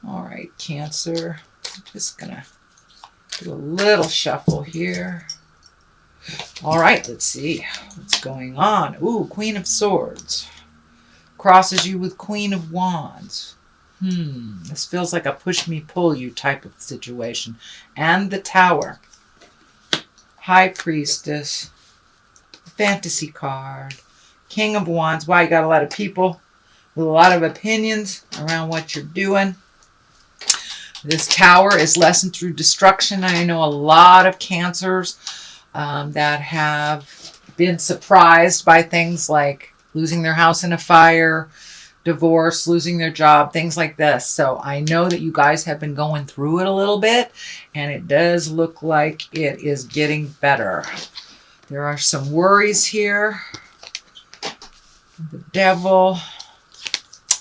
All right, Cancer. I'm just going to do a little shuffle here. All right, let's see what's going on. Ooh, Queen of Swords. Crosses you with Queen of Wands. This feels like a push-me-pull-you type of situation. And the Tower. High Priestess. Fantasy card. King of Wands. Wow, you got a lot of people with a lot of opinions around what you're doing. This Tower is lesson through destruction. I know a lot of Cancers that have been surprised by things like losing their house in a fire, divorce, losing their job, things like this. So I know that you guys have been going through it a little bit, and it does look like it is getting better. There are some worries here. The Devil.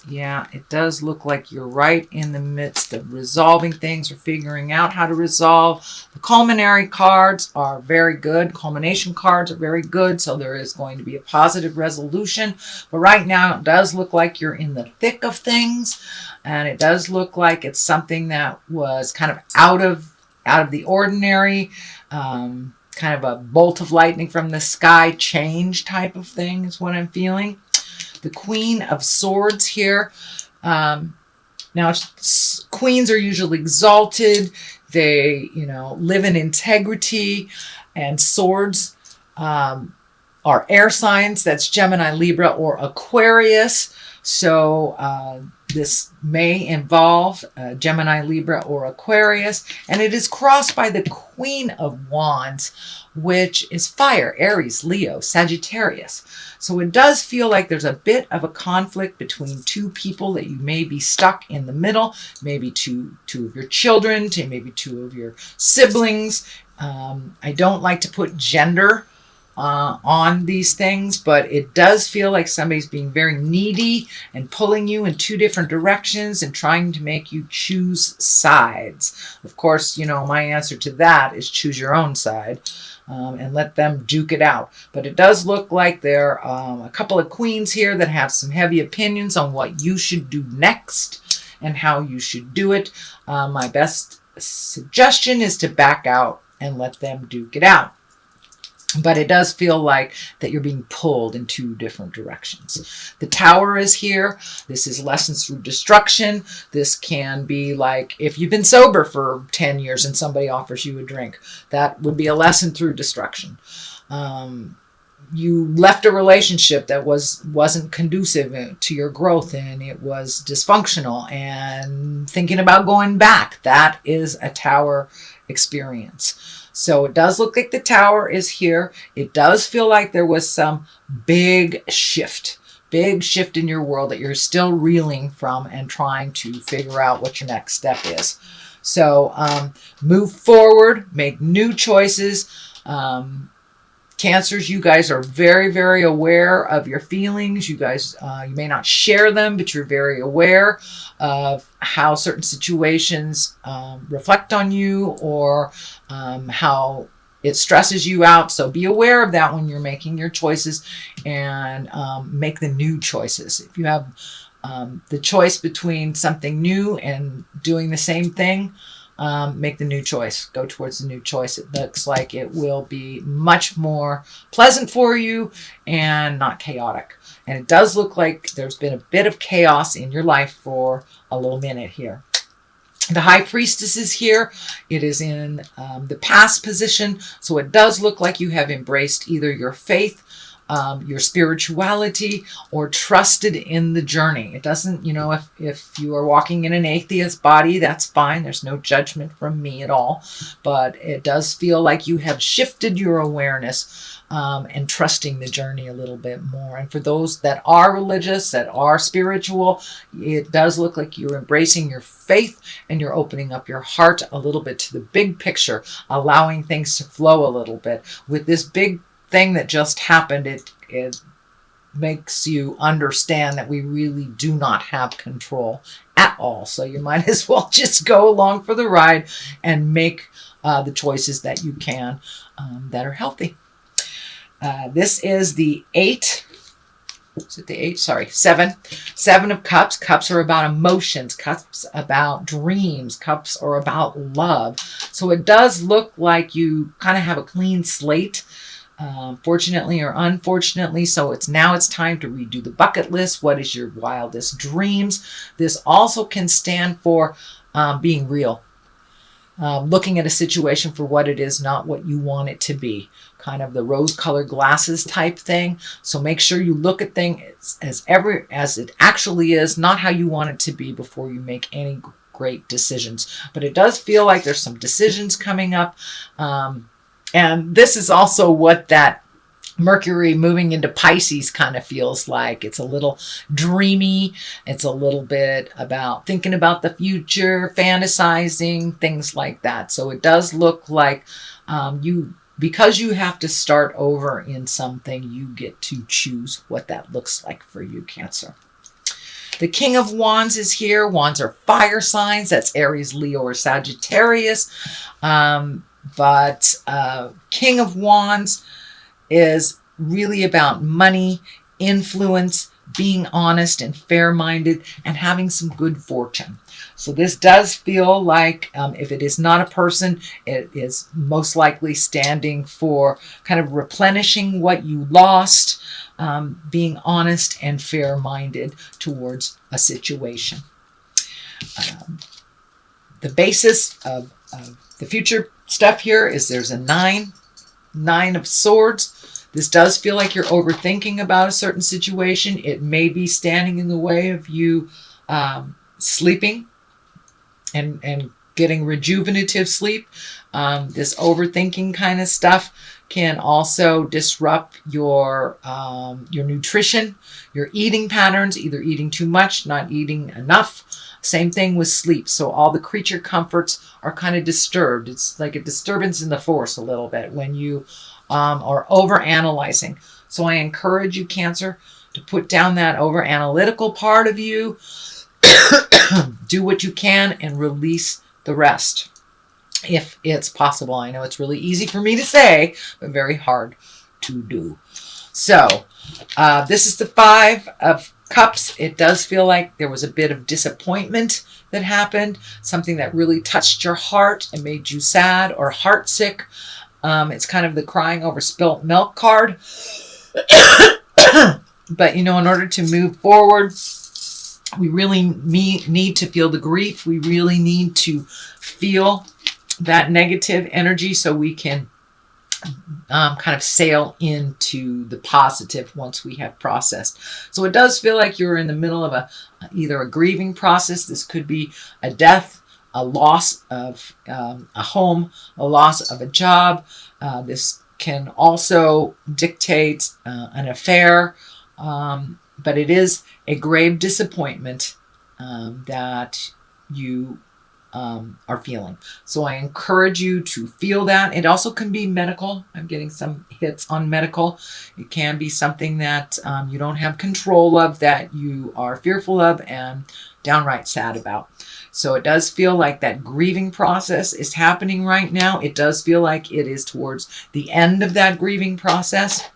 Yeah, it does look like you're right in the midst of resolving things or figuring out how to resolve. The culminary cards are very good. Culmination cards are very good. So there is going to be a positive resolution. But right now it does look like you're in the thick of things. And it does look like it's something that was kind of out of the ordinary. Kind of a bolt of lightning from the sky change type of thing is what I'm feeling. The Queen of Swords here. Now, queens are usually exalted. They, live in integrity. And swords are air signs. That's Gemini, Libra, or Aquarius. So this may involve Gemini, Libra, or Aquarius. And it is crossed by the Queen of Wands, which is fire, Aries, Leo, Sagittarius. So it does feel like there's a bit of a conflict between two people that you may be stuck in the middle, maybe two of your children, maybe two of your siblings. I don't like to put gender on these things, but it does feel like somebody's being very needy and pulling you in two different directions and trying to make you choose sides. Of course, my answer to that is choose your own side. And let them duke it out. But it does look like there are a couple of queens here that have some heavy opinions on what you should do next and how you should do it. My best suggestion is to back out and let them duke it out. But it does feel like that you're being pulled in two different directions. The Tower is here. This is lessons through destruction. This can be like if you've been sober for 10 years and somebody offers you a drink. That would be a lesson through destruction. You left a relationship that wasn't conducive to your growth and it was dysfunctional and thinking about going back. That is a Tower experience. So it does look like the Tower is here. It does feel like there was some big shift in your world that you're still reeling from and trying to figure out what your next step is. So move forward, make new choices. Cancers, you guys are very, very aware of your feelings. You guys, you may not share them, but you're very aware of how certain situations reflect on you or how it stresses you out. So be aware of that when you're making your choices and make the new choices. If you have the choice between something new and doing the same thing, make the new choice. Go towards the new choice. It looks like it will be much more pleasant for you and not chaotic. And it does look like there's been a bit of chaos in your life for a little minute here. The High Priestess is here. It is in the past position. So it does look like you have embraced either your faith, your spirituality, or trusted in the journey. It doesn't, if you are walking in an atheist body, that's fine. There's no judgment from me at all. But it does feel like you have shifted your awareness and trusting the journey a little bit more. And for those that are religious, that are spiritual, it does look like you're embracing your faith and you're opening up your heart a little bit to the big picture, allowing things to flow a little bit. With this big thing that just happened, it makes you understand that we really do not have control at all. So you might as well just go along for the ride and make the choices that you can that are healthy. This is the 8 is it the 8? Sorry, 7. 7 of Cups. Cups are about emotions. Cups about dreams. Cups are about love. So it does look like you kind of have a clean slate, fortunately or unfortunately. So it's time to redo the bucket list. What is your wildest dreams? This also can stand for being real. Looking at a situation for what it is, not what you want it to be. Kind of the rose-colored glasses type thing. So make sure you look at things as it actually is, not how you want it to be before you make any great decisions. But it does feel like there's some decisions coming up. And this is also what that Mercury moving into Pisces kind of feels like. It's a little dreamy. It's a little bit about thinking about the future, fantasizing, things like that. So it does look like because you have to start over in something, you get to choose what that looks like for you, Cancer. The King of Wands is here. Wands are fire signs. That's Aries, Leo, or Sagittarius. But King of Wands is really about money, influence, being honest and fair-minded, and having some good fortune. So this does feel like, if it is not a person, it is most likely standing for kind of replenishing what you lost, being honest and fair-minded towards a situation. The basis of the future stuff here is there's a 9 of Swords. This does feel like you're overthinking about a certain situation. It may be standing in the way of you sleeping and getting rejuvenative sleep. This overthinking kind of stuff can also disrupt your nutrition, your eating patterns, either eating too much, not eating enough. Same thing with sleep. So all the creature comforts are kind of disturbed. It's like a disturbance in the force a little bit when you are over-analyzing. So I encourage you, Cancer, to put down that over-analytical part of you. Do what you can and release the rest, if it's possible. I know it's really easy for me to say, but very hard to do. So this is the 5 of Cups. It does feel like there was a bit of disappointment that happened, something that really touched your heart and made you sad or heartsick. It's kind of the crying over spilt milk card. But, in order to move forward, we really need to feel the grief. We really need to feel that negative energy so we can kind of sail into the positive once we have processed. So it does feel like you're in the middle of either a grieving process. This could be a death, a loss of a home, a loss of a job. This can also dictate an affair, but it is a grave disappointment that you are feeling. So I encourage you to feel that. It also can be medical. I'm getting some hits on medical. It can be something that you don't have control of, that you are fearful of and downright sad about. So it does feel like that grieving process is happening right now. It does feel like it is towards the end of that grieving process.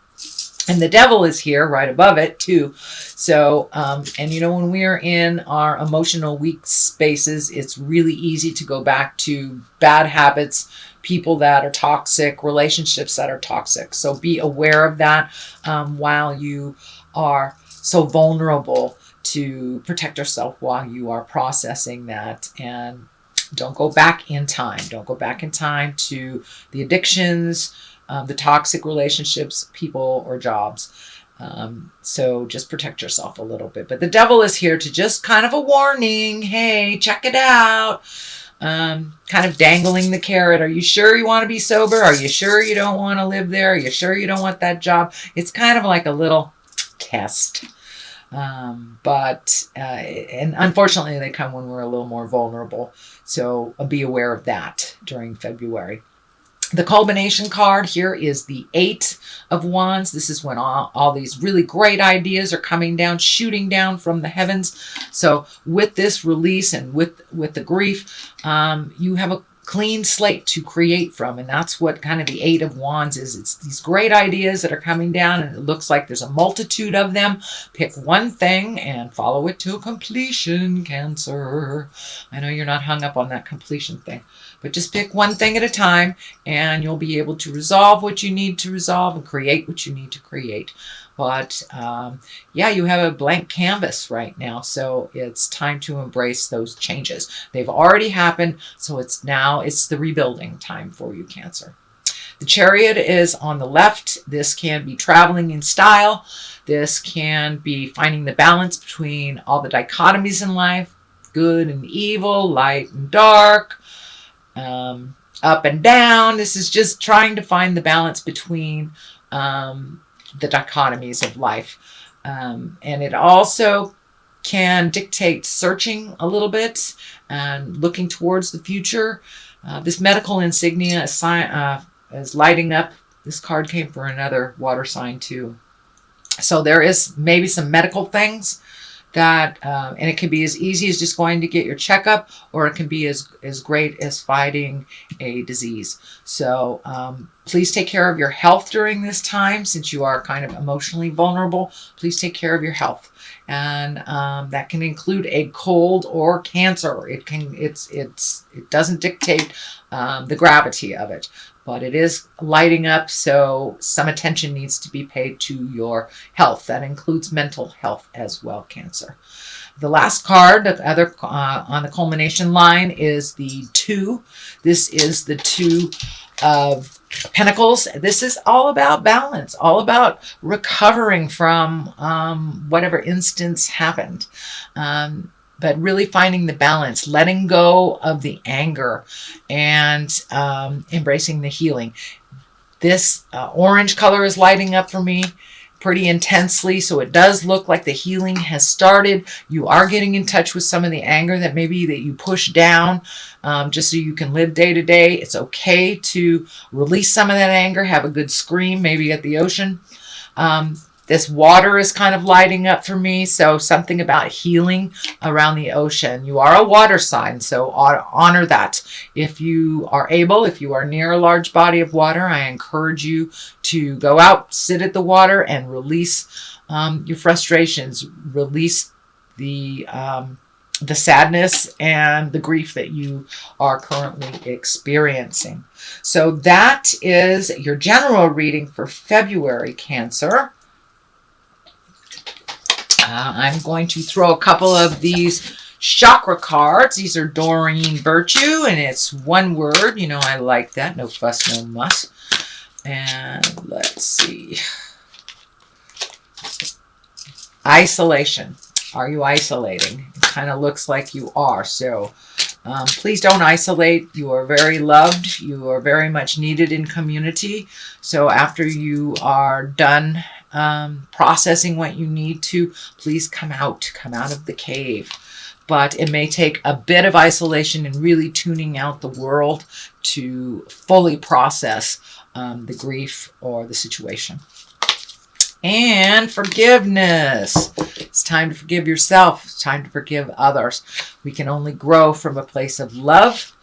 And the Devil is here right above it too. So, and when we are in our emotional weak spaces, it's really easy to go back to bad habits, people that are toxic, relationships that are toxic. So be aware of that while you are so vulnerable to protect yourself while you are processing that. And don't go back in time. Don't go back in time to the addictions, the toxic relationships, people, or jobs. So just protect yourself a little bit. But the Devil is here to just kind of a warning. Hey, check it out. Kind of dangling the carrot. Are you sure you want to be sober? Are you sure you don't want to live there? Are you sure you don't want that job? It's kind of like a little test. But unfortunately, they come when we're a little more vulnerable. So be aware of that during February. The culmination card here is the 8 of Wands. This is when all these really great ideas are coming down, shooting down from the heavens. So with this release and with the grief, you have a clean slate to create from. And that's what kind of the Eight of Wands is. It's these great ideas that are coming down, and it looks like there's a multitude of them. Pick one thing and follow it to completion, Cancer. I know you're not hung up on that completion thing, but just pick one thing at a time, and you'll be able to resolve what you need to resolve and create what you need to create. But yeah, you have a blank canvas right now, so it's time to embrace those changes. They've already happened, so it's the rebuilding time for you, Cancer. The Chariot is on the left. This can be traveling in style. This can be finding the balance between all the dichotomies in life, good and evil, light and dark, up and down. This is just trying to find the balance between the dichotomies of life. And it also can dictate searching a little bit and looking towards the future. This medical insignia is lighting up. This card came for another water sign too. So there is maybe some medical things that, and it can be as easy as just going to get your checkup, or it can be as great as fighting a disease. So please take care of your health during this time, since you are kind of emotionally vulnerable. Please take care of your health, and that can include a cold or cancer. It doesn't dictate the gravity of it, but it is lighting up, so some attention needs to be paid to your health. That includes mental health as well, Cancer. The last card, the other on the culmination line, is the 2. This is the 2 of Pentacles. This is all about balance, all about recovering from whatever instance happened. But really finding the balance, letting go of the anger, and embracing the healing. This orange color is lighting up for me pretty intensely, so it does look like the healing has started. You are getting in touch with some of the anger that maybe that you push down, just so you can live day to day. It's okay to release some of that anger, have a good scream, maybe at the ocean. This water is kind of lighting up for me, so something about healing around the ocean. You are a water sign, so honor that. If you are able, if you are near a large body of water, I encourage you to go out, sit at the water, and release your frustrations. Release the sadness and the grief that you are currently experiencing. So that is your general reading for February, Cancer. I'm going to throw a couple of these chakra cards. These are Doreen Virtue, and it's one word. You know, I like that. No fuss, no muss. And let's see. Isolation. Are you isolating? It kind of looks like you are. So please don't isolate. You are very loved. You are very much needed in community. So after you are done processing what you need to, please come out of the cave. But it may take a bit of isolation and really tuning out the world to fully process the grief or the situation. And forgiveness. It's time to forgive yourself. It's time to forgive others. We can only grow from a place of love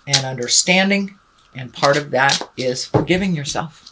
and understanding, and part of that is forgiving yourself.